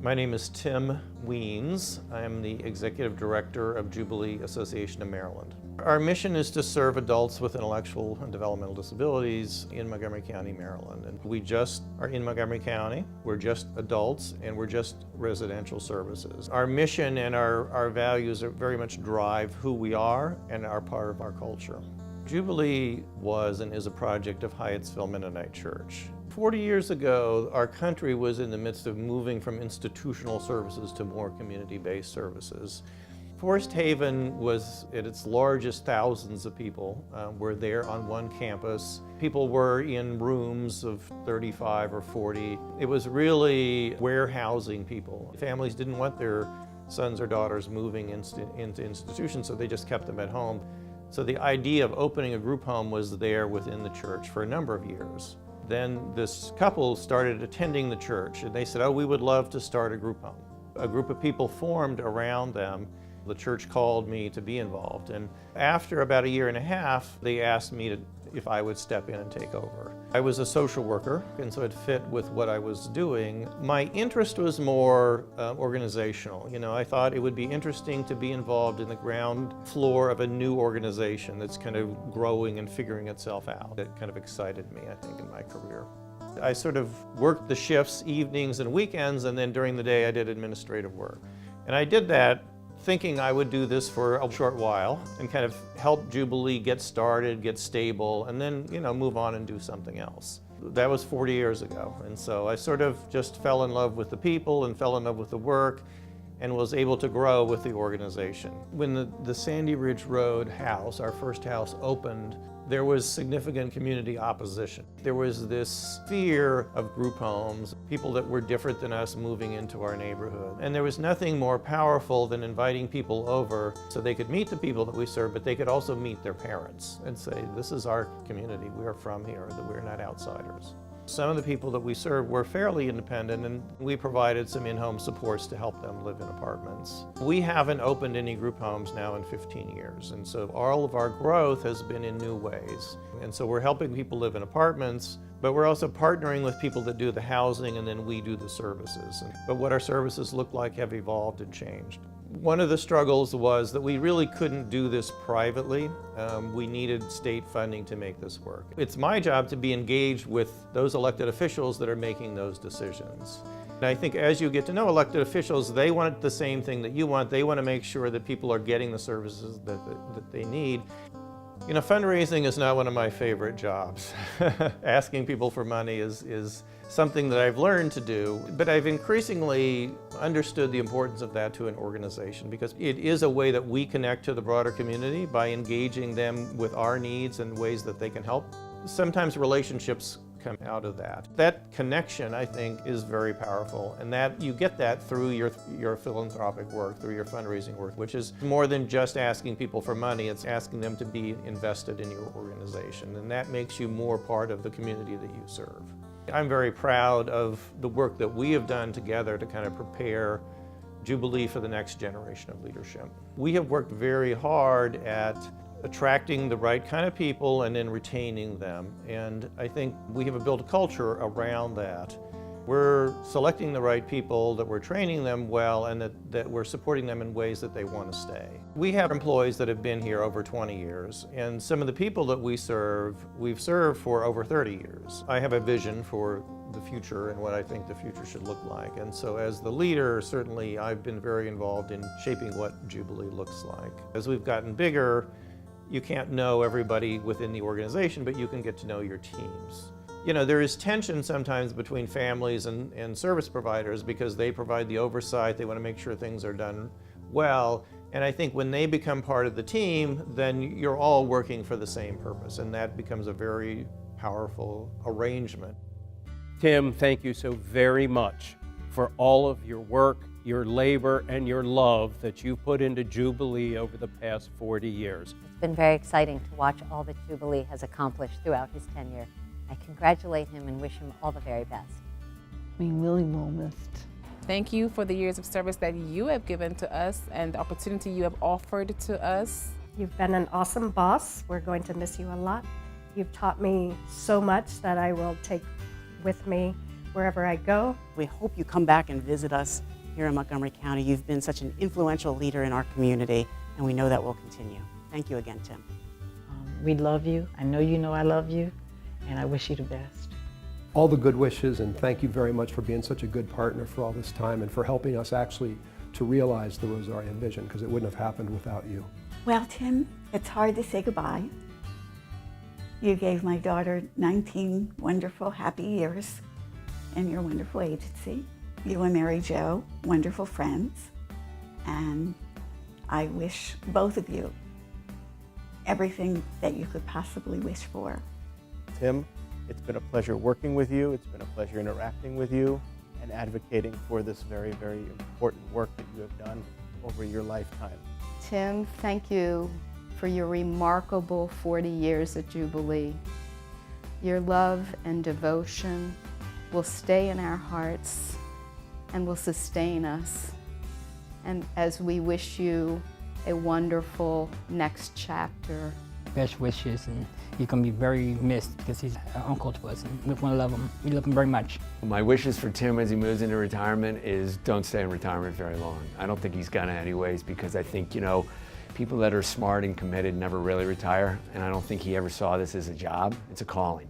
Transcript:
My name is Tim Wiens. I am the Executive Director of Jubilee Association of Maryland. Our mission is to serve adults with intellectual and developmental disabilities in Montgomery County, Maryland. And we just are in Montgomery County. We're just adults and we're just residential services. Our mission and our values are very much drive who we are and are part of our culture. Jubilee was and is a project of Hyattsville Mennonite Church. 40 years ago, our country was in the midst of moving from institutional services to more community-based services. Forest Haven was at its largest. Thousands of people were there on one campus. People were in rooms of 35 or 40. It was really warehousing people. Families didn't want their sons or daughters moving into institutions, so they just kept them at home. So the idea of opening a group home was there within the church for a number of years. Then this couple started attending the church and they said, oh, we would love to start a group home. A group of people formed around them. The church called me to be involved, and after about a year and a half, they asked me if I would step in and take over. I was a social worker, and so it fit with what I was doing. My interest was more organizational. I thought it would be interesting to be involved in the ground floor of a new organization that's kind of growing and figuring itself out. It kind of excited me, I think, in my career. I sort of worked the shifts, evenings and weekends, and then during the day I did administrative work. And I did that thinking I would do this for a short while and kind of help Jubilee get started, get stable, and then, move on and do something else. That was 40 years ago. And so I sort of just fell in love with the people and fell in love with the work and was able to grow with the organization. When the Sandy Ridge Road house, our first house, opened, there was significant community opposition. There was this fear of group homes, people that were different than us moving into our neighborhood. And there was nothing more powerful than inviting people over so they could meet the people that we serve, but they could also meet their parents and say, this is our community, we are from here, that we're not outsiders. Some of the people that we serve were fairly independent, and we provided some in-home supports to help them live in apartments. We haven't opened any group homes now in 15 years, and so all of our growth has been in new ways. And so we're helping people live in apartments, but we're also partnering with people that do the housing, and then we do the services. But what our services look like have evolved and changed. One of the struggles was that we really couldn't do this privately. We needed state funding to make this work. It's my job to be engaged with those elected officials that are making those decisions. And I think as you get to know elected officials, they want the same thing that you want. They want to make sure that people are getting the services that they need. Fundraising is not one of my favorite jobs. Asking people for money is something that I've learned to do, but I've increasingly understood the importance of that to an organization because it is a way that we connect to the broader community by engaging them with our needs and ways that they can help. Sometimes relationships come out of that. That connection, I think, is very powerful, and that you get that through your philanthropic work, through your fundraising work, which is more than just asking people for money. It's asking them to be invested in your organization, and that makes you more part of the community that you serve. I'm very proud of the work that we have done together to kind of prepare Jubilee for the next generation of leadership. We have worked very hard at attracting the right kind of people and then retaining them. And I think we have built a culture around that. We're selecting the right people, that we're training them well, and that we're supporting them in ways that they want to stay. We have employees that have been here over 20 years, and some of the people that we've served for over 30 years. I have a vision for the future and what I think the future should look like. And so as the leader, certainly I've been very involved in shaping what Jubilee looks like. As we've gotten bigger, you can't know everybody within the organization, but you can get to know your teams. There is tension sometimes between families and service providers because they provide the oversight, they want to make sure things are done well, and I think when they become part of the team, then you're all working for the same purpose, and that becomes a very powerful arrangement. Tim, thank you so very much for all of your work, your labor, and your love that you've put into Jubilee over the past 40 years. It's been very exciting to watch all that Jubilee has accomplished throughout his tenure. I congratulate him and wish him all the very best. Really well missed. Thank you for the years of service that you have given to us and the opportunity you have offered to us. You've been an awesome boss. We're going to miss you a lot. You've taught me so much that I will take with me wherever I go. We hope you come back and visit us here in Montgomery County. You've been such an influential leader in our community, and we know that will continue. Thank you again, Tim. We love you. I know you know I love you, and I wish you the best. All the good wishes, and thank you very much for being such a good partner for all this time and for helping us actually to realize the Rosarian vision, because it wouldn't have happened without you. Well, Tim, it's hard to say goodbye. You gave my daughter 19 wonderful, happy years in your wonderful agency. You and Mary Jo, wonderful friends, and I wish both of you everything that you could possibly wish for. Tim, it's been a pleasure working with you. It's been a pleasure interacting with you and advocating for this very, very important work that you have done over your lifetime. Tim, thank you for your remarkable 40 years at Jubilee. Your love and devotion will stay in our hearts and will sustain us. And as we wish you a wonderful next chapter. Best wishes, and he's going to be very missed because he's an uncle to us, and we want to love him. We love him very much. My wishes for Tim as he moves into retirement is don't stay in retirement very long. I don't think he's gonna anyways, because I think, you know, people that are smart and committed never really retire, and I don't think he ever saw this as a job. It's a calling.